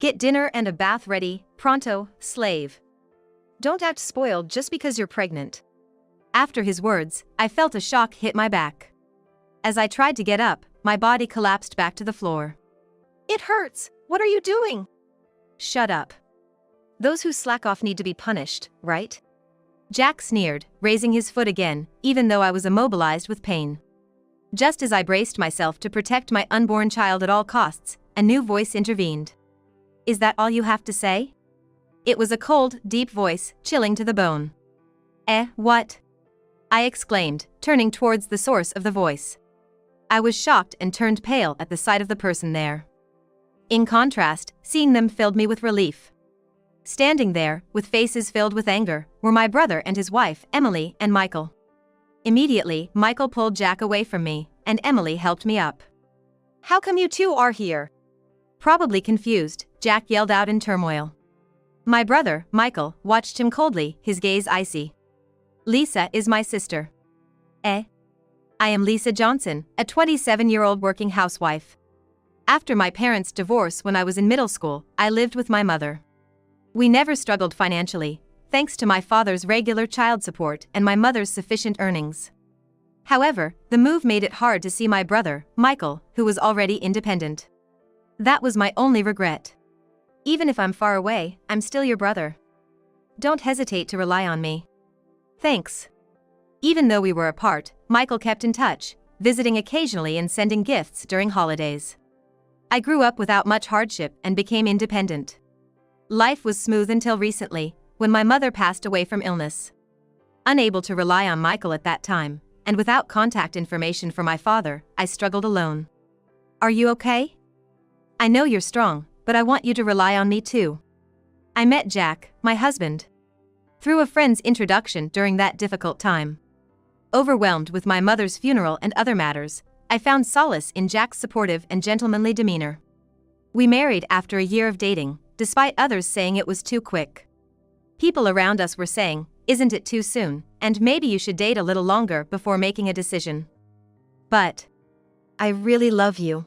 Get dinner and a bath ready, pronto, slave. Don't act spoiled just because you're pregnant. After his words, I felt a shock hit my back. As I tried to get up, my body collapsed back to the floor. It hurts. What are you doing? Shut up. Those who slack off need to be punished, right? Jack sneered, raising his foot again, even though I was immobilized with pain. Just as I braced myself to protect my unborn child at all costs, a new voice intervened. Is that all you have to say? It was a cold, deep voice, chilling to the bone. What? I exclaimed, turning towards the source of the voice. I was shocked and turned pale at the sight of the person there. In contrast, seeing them filled me with relief. Standing there, with faces filled with anger, were my brother and his wife, Emily and Michael. Immediately, Michael pulled Jack away from me, and Emily helped me up. How come you two are here? Probably confused, Jack yelled out in turmoil. My brother, Michael, watched him coldly, his gaze icy. Lisa is my sister. I am Lisa Johnson, a 27-year-old working housewife. After my parents' divorce when I was in middle school, I lived with my mother. We never struggled financially, thanks to my father's regular child support and my mother's sufficient earnings. However, the move made it hard to see my brother, Michael, who was already independent. That was my only regret. Even if I'm far away, I'm still your brother. Don't hesitate to rely on me. Thanks. Even though we were apart, Michael kept in touch, visiting occasionally and sending gifts during holidays. I grew up without much hardship and became independent. Life was smooth until recently, when my mother passed away from illness. Unable to rely on Michael at that time, and without contact information for my father, I struggled alone. Are you okay? I know you're strong, but I want you to rely on me too. I met Jack, my husband, through a friend's introduction during that difficult time. Overwhelmed with my mother's funeral and other matters, I found solace in Jack's supportive and gentlemanly demeanor. We married after a year of dating, despite others saying it was too quick. People around us were saying, "Isn't it too soon, and maybe you should date a little longer before making a decision." But I really love you.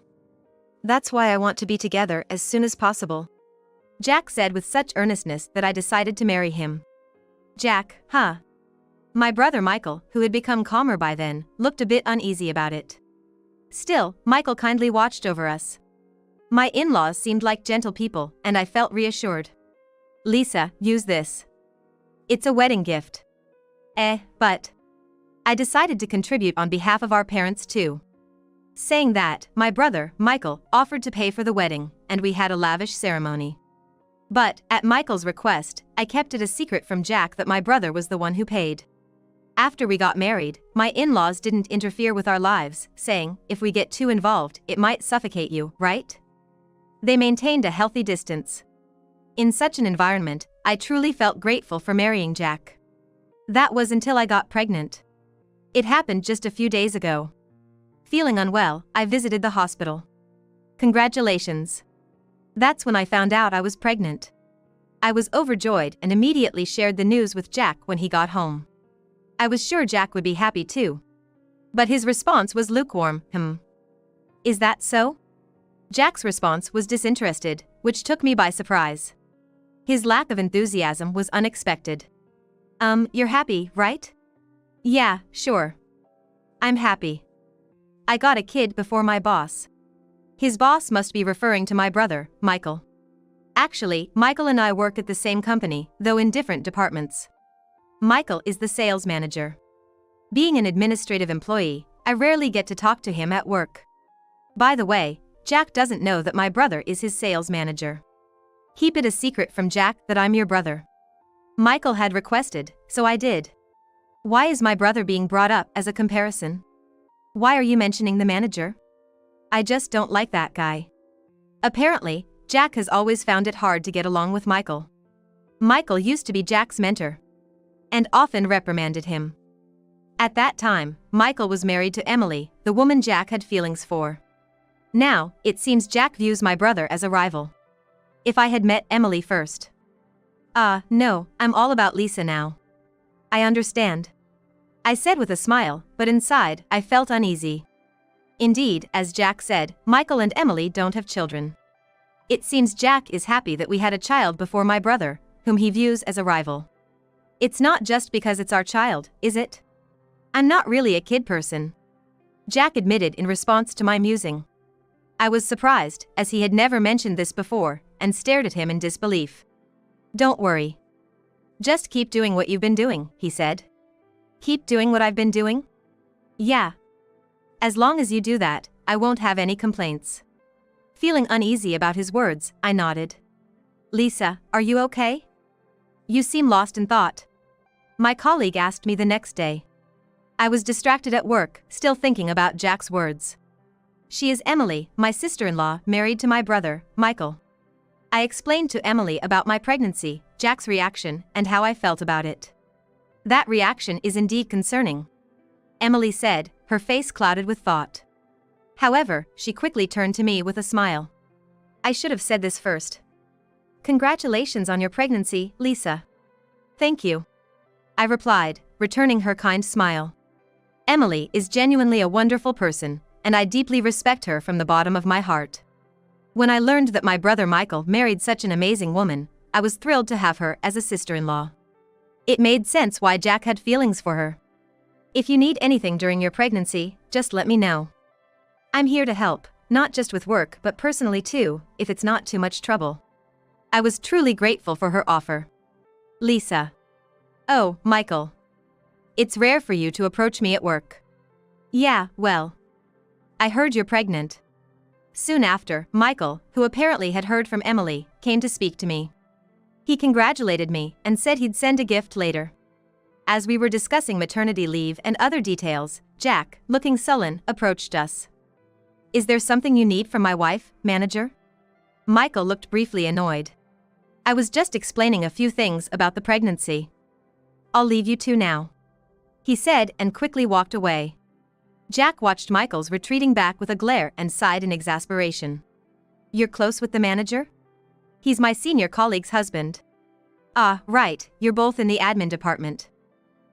That's why I want to be together as soon as possible. Jack said with such earnestness that I decided to marry him. Jack, huh? My brother Michael, who had become calmer by then, looked a bit uneasy about it. Still, Michael kindly watched over us. My in-laws seemed like gentle people, and I felt reassured. Lisa, use this. It's a wedding gift. But I decided to contribute on behalf of our parents too. Saying that, my brother, Michael, offered to pay for the wedding, and we had a lavish ceremony. But, at Michael's request, I kept it a secret from Jack that my brother was the one who paid. After we got married, my in-laws didn't interfere with our lives, saying, if we get too involved, it might suffocate you, right? They maintained a healthy distance. In such an environment, I truly felt grateful for marrying Jack. That was until I got pregnant. It happened just a few days ago. Feeling unwell, I visited the hospital. Congratulations. That's when I found out I was pregnant. I was overjoyed and immediately shared the news with Jack when he got home. I was sure Jack would be happy too. But his response was lukewarm, Is that so? Jack's response was disinterested, which took me by surprise. His lack of enthusiasm was unexpected. You're happy, right? Yeah, sure. I'm happy. I got a kid before my boss. His boss must be referring to my brother, Michael. Actually, Michael and I work at the same company, though in different departments. Michael is the sales manager. Being an administrative employee, I rarely get to talk to him at work. By the way, Jack doesn't know that my brother is his sales manager. Keep it a secret from Jack that I'm your brother. Michael had requested, so I did. Why is my brother being brought up as a comparison? Why are you mentioning the manager? I just don't like that guy. Apparently, Jack has always found it hard to get along with Michael. Michael used to be Jack's mentor, and often reprimanded him. At that time, Michael was married to Emily, the woman Jack had feelings for. Now, it seems Jack views my brother as a rival. If I had met Emily first. No, I'm all about Lisa now. I understand. I said with a smile, but inside, I felt uneasy. Indeed, as Jack said, Michael and Emily don't have children. It seems Jack is happy that we had a child before my brother, whom he views as a rival. It's not just because it's our child, is it? I'm not really a kid person, Jack admitted in response to my musing. I was surprised, as he had never mentioned this before, and stared at him in disbelief. Don't worry. Just keep doing what you've been doing, he said. Keep doing what I've been doing? Yeah. As long as you do that, I won't have any complaints. Feeling uneasy about his words, I nodded. Lisa, are you okay? You seem lost in thought. My colleague asked me the next day. I was distracted at work, still thinking about Jack's words. She is Emily, my sister-in-law, married to my brother, Michael. I explained to Emily about my pregnancy, Jack's reaction, and how I felt about it. That reaction is indeed concerning, Emily said, her face clouded with thought. However, she quickly turned to me with a smile. I should have said this first. Congratulations on your pregnancy, Lisa. Thank you, I replied, returning her kind smile. Emily is genuinely a wonderful person, and I deeply respect her from the bottom of my heart. When I learned that my brother Michael married such an amazing woman, I was thrilled to have her as a sister-in-law. It made sense why Jack had feelings for her. If you need anything during your pregnancy, just let me know. I'm here to help, not just with work but personally too, if it's not too much trouble. I was truly grateful for her offer. Lisa. Oh, Michael. It's rare for you to approach me at work. Yeah, well. I heard you're pregnant. Soon after, Michael, who apparently had heard from Emily, came to speak to me. He congratulated me and said he'd send a gift later. As we were discussing maternity leave and other details, Jack, looking sullen, approached us. Is there something you need from my wife, manager? Michael looked briefly annoyed. I was just explaining a few things about the pregnancy. I'll leave you two now, he said and quickly walked away. Jack watched Michael's retreating back with a glare and sighed in exasperation. You're close with the manager? He's my senior colleague's husband. Ah, right, you're both in the admin department.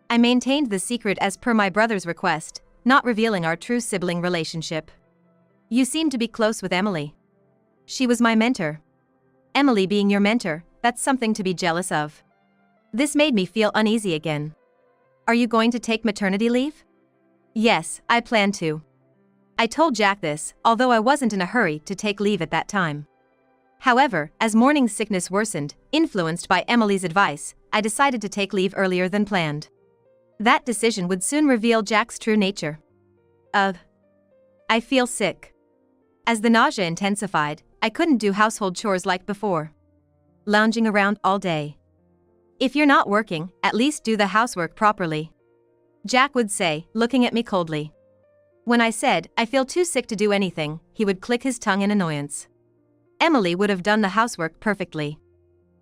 I maintained the secret as per my brother's request, not revealing our true sibling relationship. You seem to be close with Emily. She was my mentor. Emily being your mentor, that's something to be jealous of. This made me feel uneasy again. Are you going to take maternity leave? Yes, I plan to. I told Jack this, although I wasn't in a hurry to take leave at that time. However, as morning sickness worsened, influenced by Emily's advice, I decided to take leave earlier than planned. That decision would soon reveal Jack's true nature. I feel sick. As the nausea intensified, I couldn't do household chores like before. Lounging around all day. If you're not working, at least do the housework properly, Jack would say, looking at me coldly. When I said, I feel too sick to do anything, he would click his tongue in annoyance. Emily would have done the housework perfectly.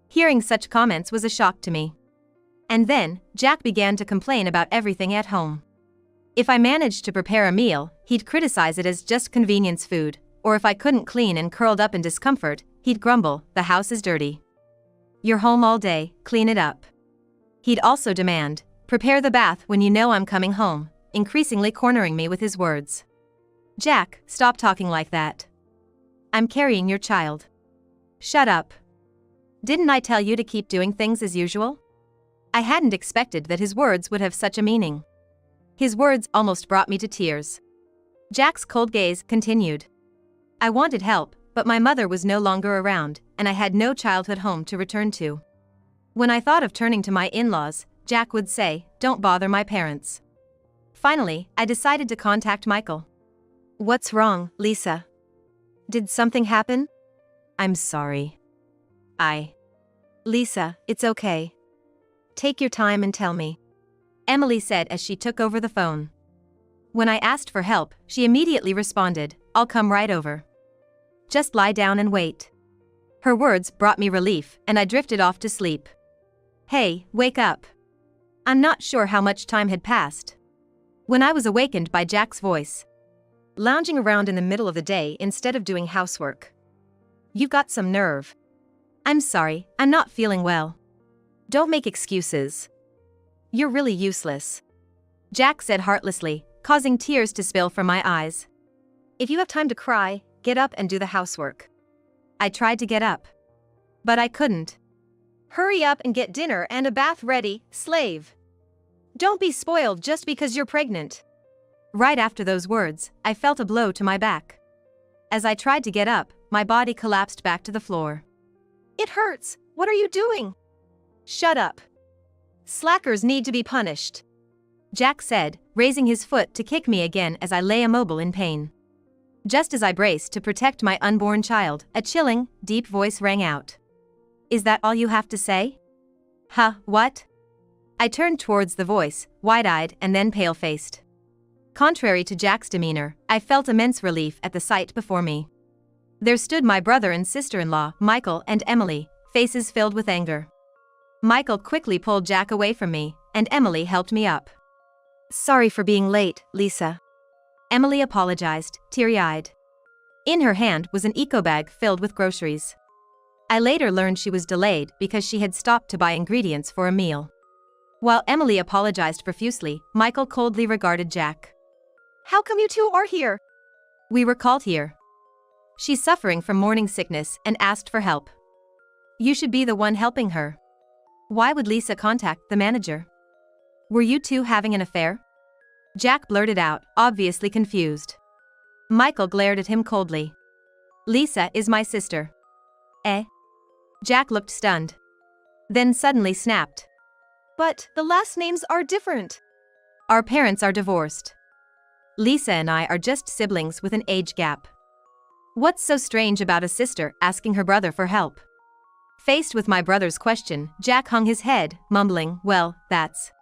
Hearing such comments was a shock to me. And then, Jack began to complain about everything at home. If I managed to prepare a meal, he'd criticize it as just convenience food, or if I couldn't clean and curled up in discomfort, he'd grumble, the house is dirty. You're home all day, clean it up. He'd also demand, prepare the bath when you know I'm coming home, increasingly cornering me with his words. Jack, stop talking like that. I'm carrying your child. Shut up. Didn't I tell you to keep doing things as usual? I hadn't expected that his words would have such a meaning. His words almost brought me to tears. Jack's cold gaze continued. I wanted help, but my mother was no longer around, and I had no childhood home to return to. When I thought of turning to my in-laws, Jack would say, don't bother my parents. Finally, I decided to contact Michael. What's wrong, Lisa? Did something happen? I'm sorry. Lisa, it's okay. Take your time and tell me, Emily said as she took over the phone. When I asked for help, she immediately responded, I'll come right over. Just lie down and wait. Her words brought me relief, and I drifted off to sleep. Hey, wake up. I'm not sure how much time had passed when I was awakened by Jack's voice. Lounging around in the middle of the day instead of doing housework. You've got some nerve. I'm sorry, I'm not feeling well. Don't make excuses. You're really useless, Jack said heartlessly, causing tears to spill from my eyes. If you have time to cry, get up and do the housework. I tried to get up. But I couldn't. Hurry up and get dinner and a bath ready, slave. Don't be spoiled just because you're pregnant. Right after those words, I felt a blow to my back. As I tried to get up, my body collapsed back to the floor. It hurts. What are you doing? Shut up. Slackers need to be punished, Jack said, raising his foot to kick me again as I lay immobile in pain. Just as I braced to protect my unborn child, a chilling, deep voice rang out. Is that all you have to say? Huh, what? I turned towards the voice, wide-eyed and then pale-faced. Contrary to Jack's demeanor, I felt immense relief at the sight before me. There stood my brother and sister-in-law, Michael and Emily, faces filled with anger. Michael quickly pulled Jack away from me, and Emily helped me up. Sorry for being late, Lisa. Emily apologized, teary-eyed. In her hand was an eco-bag filled with groceries. I later learned she was delayed because she had stopped to buy ingredients for a meal. While Emily apologized profusely, Michael coldly regarded Jack. How come you two are here? We were called here. She's suffering from morning sickness and asked for help. You should be the one helping her. Why would Lisa contact the manager? Were you two having an affair? Jack blurted out, obviously confused. Michael glared at him coldly. Lisa is my sister. Eh? Jack looked stunned. Then suddenly snapped. But the last names are different. Our parents are divorced. Lisa and I are just siblings with an age gap. What's so strange about a sister asking her brother for help? Faced with my brother's question, Jack hung his head, mumbling, well, that's.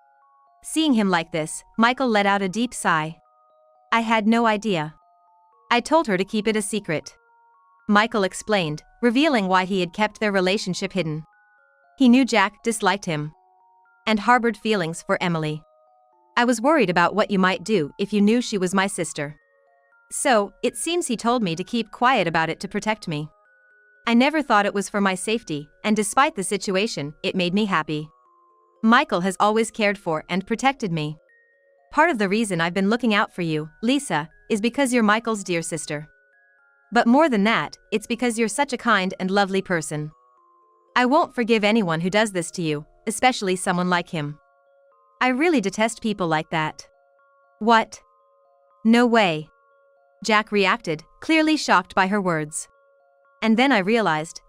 Seeing him like this, Michael let out a deep sigh. I had no idea. I told her to keep it a secret. Michael explained, revealing why he had kept their relationship hidden. He knew Jack disliked him and harbored feelings for Emily. I was worried about what you might do if you knew she was my sister. So, it seems he told me to keep quiet about it to protect me. I never thought it was for my safety, and despite the situation, it made me happy. Michael has always cared for and protected me. Part of the reason I've been looking out for you, Lisa, is because you're Michael's dear sister. But more than that, it's because you're such a kind and lovely person. I won't forgive anyone who does this to you, especially someone like him. I really detest people like that. What? No way. Jack reacted, clearly shocked by her words. And then I realized,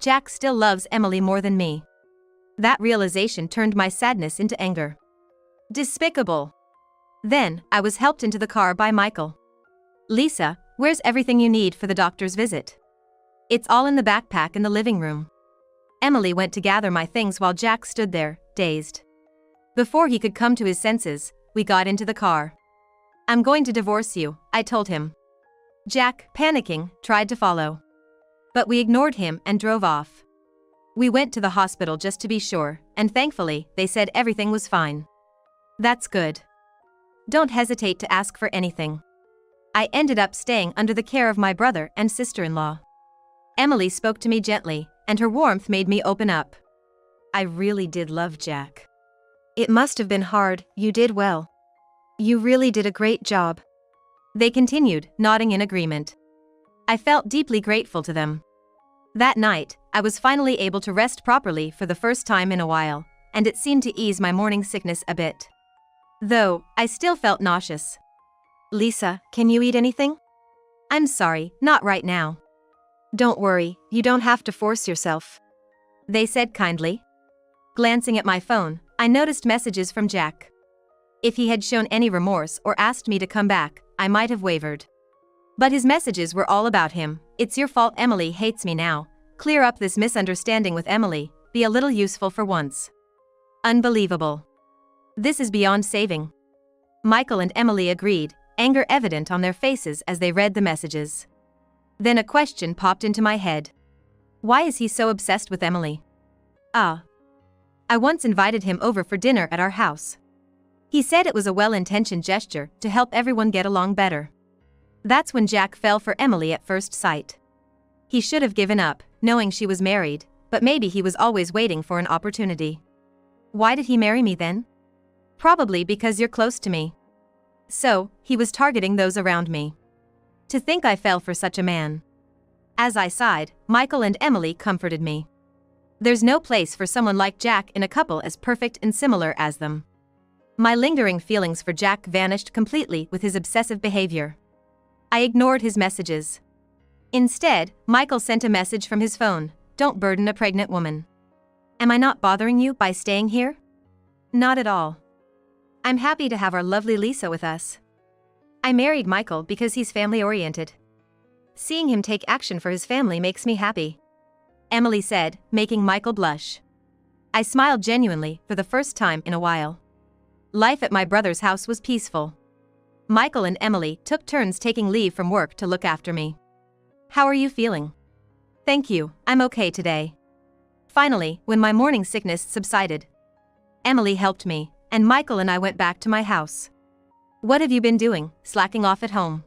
Jack still loves Emily more than me. That realization turned my sadness into anger. Despicable. Then, I was helped into the car by Michael. Lisa, where's everything you need for the doctor's visit? It's all in the backpack in the living room. Emily went to gather my things while Jack stood there, dazed. Before he could come to his senses, we got into the car. I'm going to divorce you, I told him. Jack, panicking, tried to follow. But we ignored him and drove off. We went to the hospital just to be sure, and thankfully, they said everything was fine. That's good. Don't hesitate to ask for anything. I ended up staying under the care of my brother and sister-in-law. Emily spoke to me gently, and her warmth made me open up. I really did love Jack. It must have been hard, you did well. You really did a great job. They continued, nodding in agreement. I felt deeply grateful to them. That night, I was finally able to rest properly for the first time in a while, and it seemed to ease my morning sickness a bit. Though, I still felt nauseous. Lisa, can you eat anything? I'm sorry, not right now. Don't worry, you don't have to force yourself. They said kindly. Glancing at my phone, I noticed messages from Jack. If he had shown any remorse or asked me to come back, I might have wavered. But his messages were all about him. It's your fault Emily hates me now. Clear up this misunderstanding with Emily. Be a little useful for once. Unbelievable. This is beyond saving. Michael and Emily agreed, anger evident on their faces as they read the messages. Then a question popped into my head. Why is he so obsessed with Emily? I once invited him over for dinner at our house. He said it was a well-intentioned gesture to help everyone get along better. That's when Jack fell for Emily at first sight. He should have given up, knowing she was married, but maybe he was always waiting for an opportunity. Why did he marry me then? Probably because you're close to me. So, he was targeting those around me. To think I fell for such a man. As I sighed, Michael and Emily comforted me. There's no place for someone like Jack in a couple as perfect and similar as them. My lingering feelings for Jack vanished completely with his obsessive behavior. I ignored his messages. Instead, Michael sent a message from his phone: "Don't burden a pregnant woman. Am I not bothering you by staying here?" Not at all. I'm happy to have our lovely Lisa with us. I married Michael because he's family-oriented. Seeing him take action for his family makes me happy, Emily said, making Michael blush. I smiled genuinely for the first time in a while. Life at my brother's house was peaceful. Michael and Emily took turns taking leave from work to look after me. How are you feeling? Thank you, I'm okay today. Finally, when my morning sickness subsided, Emily helped me, and Michael and I went back to my house. What have you been doing, slacking off at home?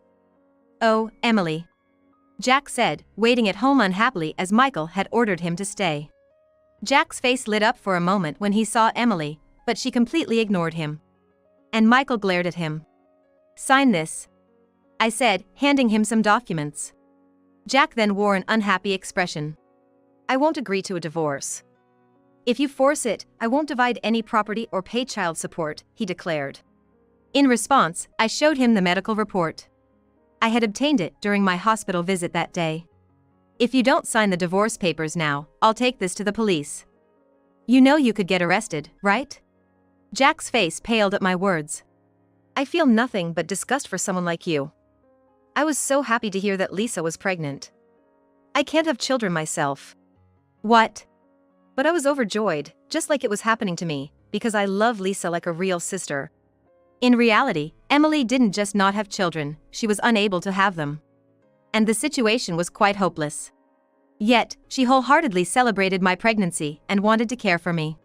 Oh, Emily, Jack said, waiting at home unhappily as Michael had ordered him to stay. Jack's face lit up for a moment when he saw Emily, but she completely ignored him. And Michael glared at him. Sign this, I said, handing him some documents. Jack then wore an unhappy expression. I won't agree to a divorce. If you force it, I won't divide any property or pay child support, he declared. In response, I showed him the medical report. I had obtained it during my hospital visit that day. If you don't sign the divorce papers now, I'll take this to the police. You know you could get arrested, right? Jack's face paled at my words. I feel nothing but disgust for someone like you. I was so happy to hear that Lisa was pregnant. I can't have children myself. What? But I was overjoyed, just like it was happening to me, because I love Lisa like a real sister. In reality, Emily didn't just not have children, she was unable to have them. And the situation was quite hopeless. Yet, she wholeheartedly celebrated my pregnancy and wanted to care for me.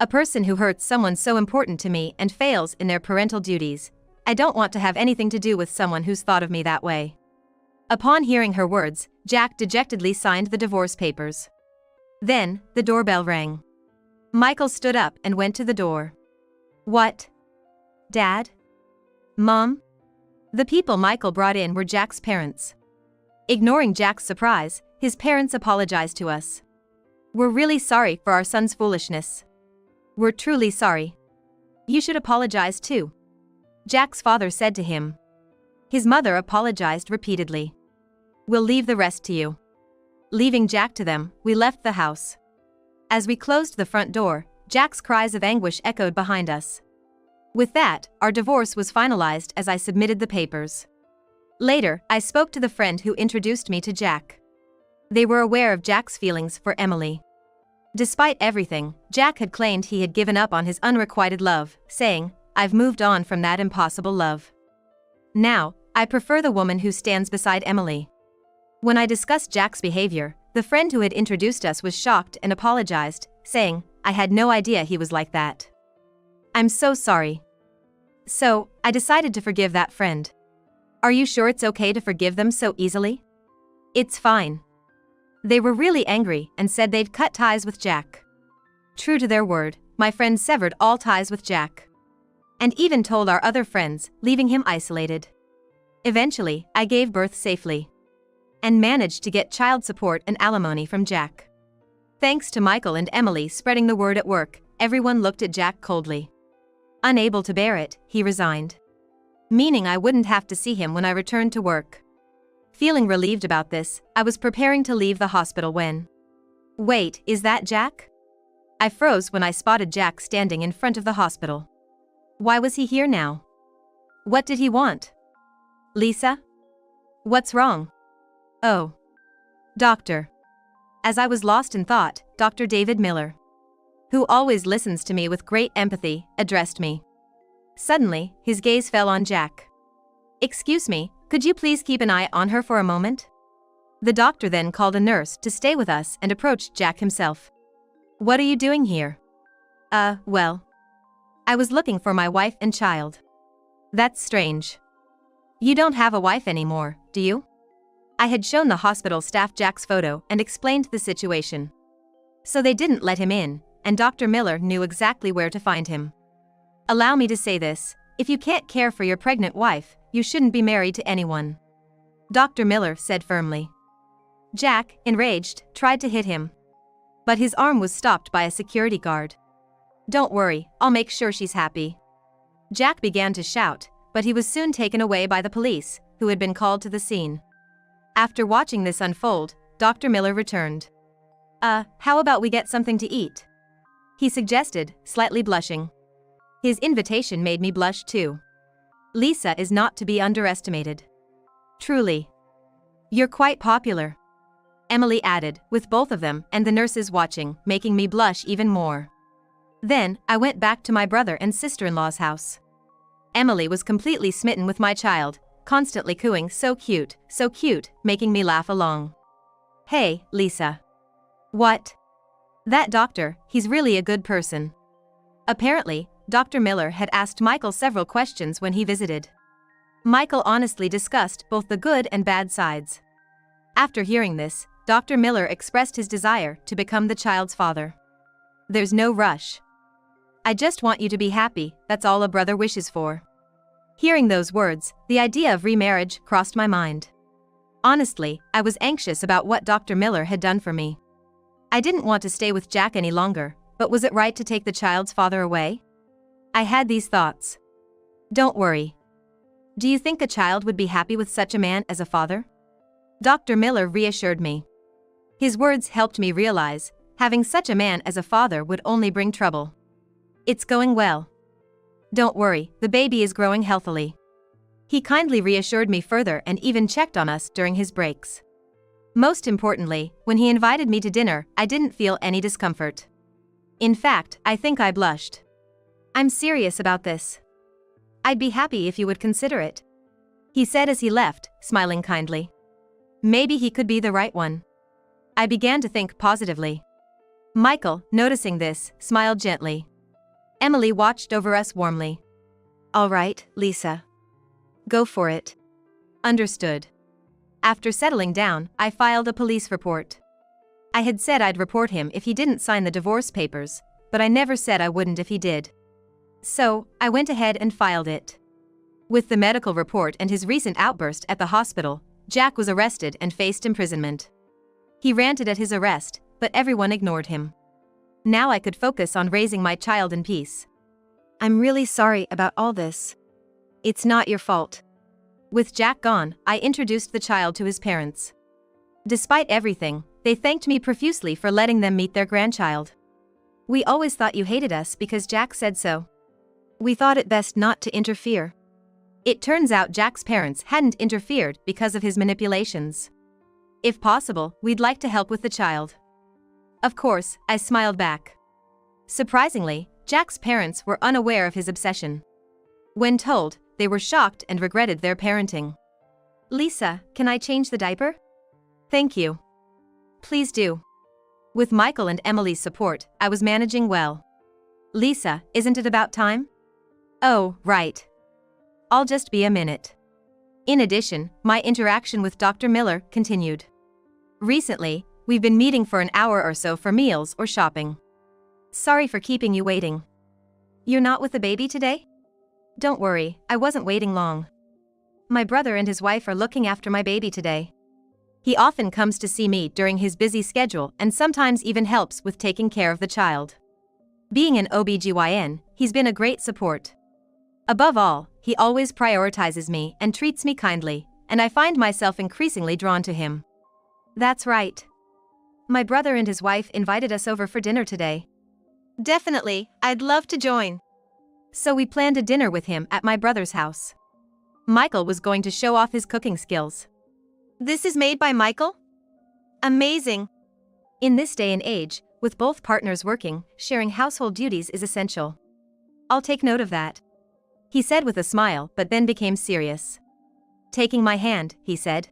A person who hurts someone so important to me and fails in their parental duties, I don't want to have anything to do with someone who's thought of me that way. Upon hearing her words, Jack dejectedly signed the divorce papers. Then, the doorbell rang. Michael stood up and went to the door. What? Dad? Mom? The people Michael brought in were Jack's parents. Ignoring Jack's surprise, his parents apologized to us. We're really sorry for our son's foolishness. We're truly sorry. You should apologize too, Jack's father said to him. His mother apologized repeatedly. We'll leave the rest to you. Leaving Jack to them, we left the house. As we closed the front door, Jack's cries of anguish echoed behind us. With that, our divorce was finalized as I submitted the papers. Later, I spoke to the friend who introduced me to Jack. They were aware of Jack's feelings for Emily. Despite everything, Jack had claimed he had given up on his unrequited love, saying, I've moved on from that impossible love. Now, I prefer the woman who stands beside Emily. When I discussed Jack's behavior, the friend who had introduced us was shocked and apologized, saying, I had no idea he was like that. I'm so sorry. So, I decided to forgive that friend. Are you sure it's okay to forgive them so easily? It's fine. They were really angry and said they'd cut ties with Jack. True to their word, my friend severed all ties with Jack. And even told our other friends, leaving him isolated. Eventually, I gave birth safely. And managed to get child support and alimony from Jack. Thanks to Michael and Emily spreading the word at work, everyone looked at Jack coldly. Unable to bear it, he resigned. Meaning I wouldn't have to see him when I returned to work. Feeling relieved about this, I was preparing to leave the hospital when... Wait, is that Jack? I froze when I spotted Jack standing in front of the hospital. Why was he here now? What did he want? Lisa? What's wrong? Oh. Doctor. As I was lost in thought, Dr. David Miller, who always listens to me with great empathy, addressed me. Suddenly, his gaze fell on Jack. Excuse me, could you please keep an eye on her for a moment? The doctor then called a nurse to stay with us and approached Jack himself. What are you doing here? Well. I was looking for my wife and child. That's strange. You don't have a wife anymore, do you? I had shown the hospital staff Jack's photo and explained the situation. So they didn't let him in, and Dr. Miller knew exactly where to find him. Allow me to say this, if you can't care for your pregnant wife, you shouldn't be married to anyone. Dr. Miller said firmly. Jack, enraged, tried to hit him. But his arm was stopped by a security guard. "Don't worry, I'll make sure she's happy." Jack began to shout, but he was soon taken away by the police, who had been called to the scene. After watching this unfold, Dr. Miller returned. How about we get something to eat?" he suggested, slightly blushing. His invitation made me blush too. Lisa is not to be underestimated. Truly. "You're quite popular," Emily added, with both of them and the nurses watching, making me blush even more. Then, I went back to my brother and sister-in-law's house. Emily was completely smitten with my child, constantly cooing, so cute, making me laugh along. "Hey, Lisa." "What?" "That doctor, he's really a good person." Apparently, Dr. Miller had asked Michael several questions when he visited. Michael honestly discussed both the good and bad sides. After hearing this, Dr. Miller expressed his desire to become the child's father. "There's no rush. I just want you to be happy, that's all a brother wishes for." Hearing those words, the idea of remarriage crossed my mind. Honestly, I was anxious about what Dr. Miller had done for me. I didn't want to stay with Jack any longer, but was it right to take the child's father away? I had these thoughts. "Don't worry. Do you think a child would be happy with such a man as a father?" Dr. Miller reassured me. His words helped me realize, having such a man as a father would only bring trouble. "It's going well. Don't worry, the baby is growing healthily." He kindly reassured me further and even checked on us during his breaks. Most importantly, when he invited me to dinner, I didn't feel any discomfort. In fact, I think I blushed. "I'm serious about this. I'd be happy if you would consider it," he said as he left, smiling kindly. Maybe he could be the right one. I began to think positively. Michael, noticing this, smiled gently. Emily watched over us warmly. "All right, Lisa. Go for it." "Understood." After settling down, I filed a police report. I had said I'd report him if he didn't sign the divorce papers, but I never said I wouldn't if he did. So, I went ahead and filed it. With the medical report and his recent outburst at the hospital, Jack was arrested and faced imprisonment. He ranted at his arrest, but everyone ignored him. Now I could focus on raising my child in peace. "I'm really sorry about all this. It's not your fault." With Jack gone, I introduced the child to his parents. Despite everything, they thanked me profusely for letting them meet their grandchild. "We always thought you hated us because Jack said so. We thought it best not to interfere." It turns out Jack's parents hadn't interfered because of his manipulations. "If possible, we'd like to help with the child." Of course, I smiled back. Surprisingly, Jack's parents were unaware of his obsession. When told, they were shocked and regretted their parenting. "Lisa, can I change the diaper?" "Thank you." "Please do." With Michael and Emily's support, I was managing well. "Lisa, isn't it about time?" "Oh, right. I'll just be a minute." In addition, my interaction with Dr. Miller continued. Recently, we've been meeting for an hour or so for meals or shopping. "Sorry for keeping you waiting. You're not with the baby today?" "Don't worry, I wasn't waiting long. My brother and his wife are looking after my baby today. He often comes to see me during his busy schedule and sometimes even helps with taking care of the child. Being an OBGYN, he's been a great support. Above all, he always prioritizes me and treats me kindly, and I find myself increasingly drawn to him." "That's right. My brother and his wife invited us over for dinner today." "Definitely, I'd love to join." So we planned a dinner with him at my brother's house. Michael was going to show off his cooking skills. "This is made by Michael? Amazing." In this day and age, with both partners working, sharing household duties is essential. "I'll take note of that," he said with a smile, but then became serious. Taking my hand, he said,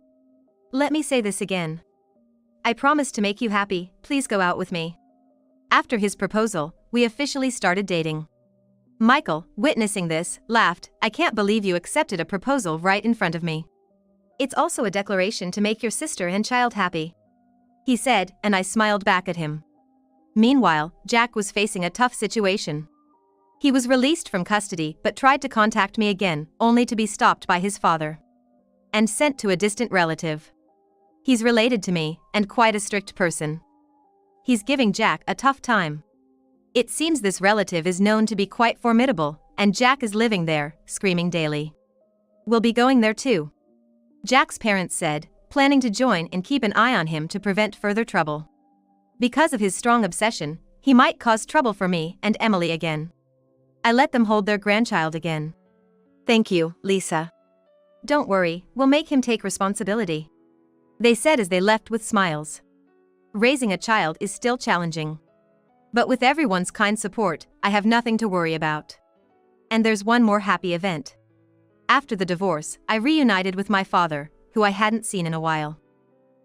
"Let me say this again. I promise to make you happy, please go out with me." After his proposal, we officially started dating. Michael, witnessing this, laughed. "I can't believe you accepted a proposal right in front of me. It's also a declaration to make your sister and child happy," he said, and I smiled back at him. Meanwhile, Jack was facing a tough situation. He was released from custody but tried to contact me again, only to be stopped by his father and sent to a distant relative. He's related to me, and quite a strict person. He's giving Jack a tough time. It seems this relative is known to be quite formidable, and Jack is living there, screaming daily. We'll be going there too. Jack's parents said, planning to join and keep an eye on him to prevent further trouble. Because of his strong obsession, he might cause trouble for me and Emily again. I let them hold their grandchild again. Thank you, Lisa. Don't worry, we'll make him take responsibility. They said as they left with smiles. Raising a child is still challenging. But with everyone's kind support, I have nothing to worry about. And there's one more happy event. After the divorce, I reunited with my father, who I hadn't seen in a while.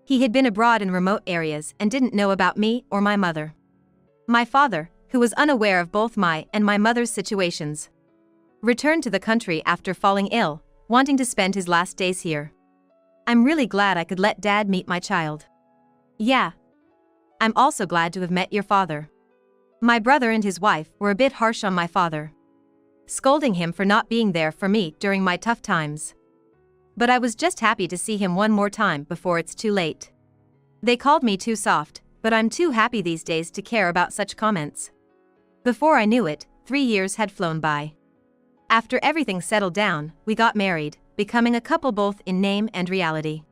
He had been abroad in remote areas and didn't know about me or my mother. My father, who was unaware of both my and my mother's situations, returned to the country after falling ill, wanting to spend his last days here. I'm really glad I could let Dad meet my child. Yeah. I'm also glad to have met your father. My brother and his wife were a bit harsh on my father, scolding him for not being there for me during my tough times. But I was just happy to see him one more time before it's too late. They called me too soft, but I'm too happy these days to care about such comments. Before I knew it, 3 years had flown by. After everything settled down, we got married, becoming a couple both in name and reality.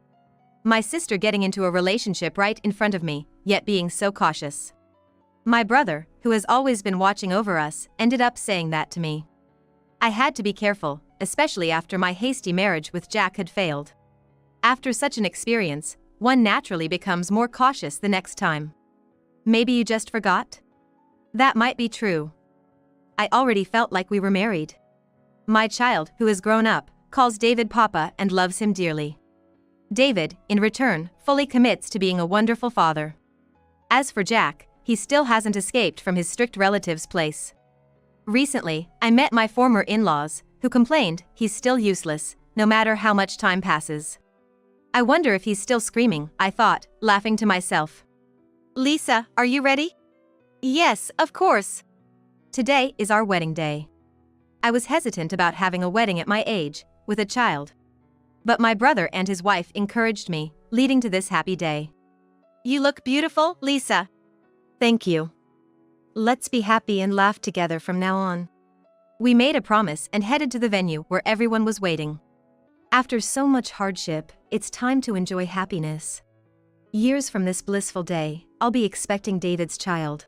My sister getting into a relationship right in front of me, yet being so cautious. My brother, who has always been watching over us, ended up saying that to me. I had to be careful, especially after my hasty marriage with Jack had failed. After such an experience, one naturally becomes more cautious the next time. Maybe you just forgot? That might be true. I already felt like we were married. My child, who has grown up, calls David Papa and loves him dearly. David, in return, fully commits to being a wonderful father. As for Jack, he still hasn't escaped from his strict relatives' place. Recently, I met my former in-laws, who complained he's still useless, no matter how much time passes. I wonder if he's still screaming, I thought, laughing to myself. Lisa, are you ready? Yes, of course. Today is our wedding day. I was hesitant about having a wedding at my age, with a child. But my brother and his wife encouraged me, leading to this happy day. You look beautiful, Lisa. Thank you. Let's be happy and laugh together from now on. We made a promise and headed to the venue where everyone was waiting. After so much hardship, it's time to enjoy happiness. Years from this blissful day, I'll be expecting David's child.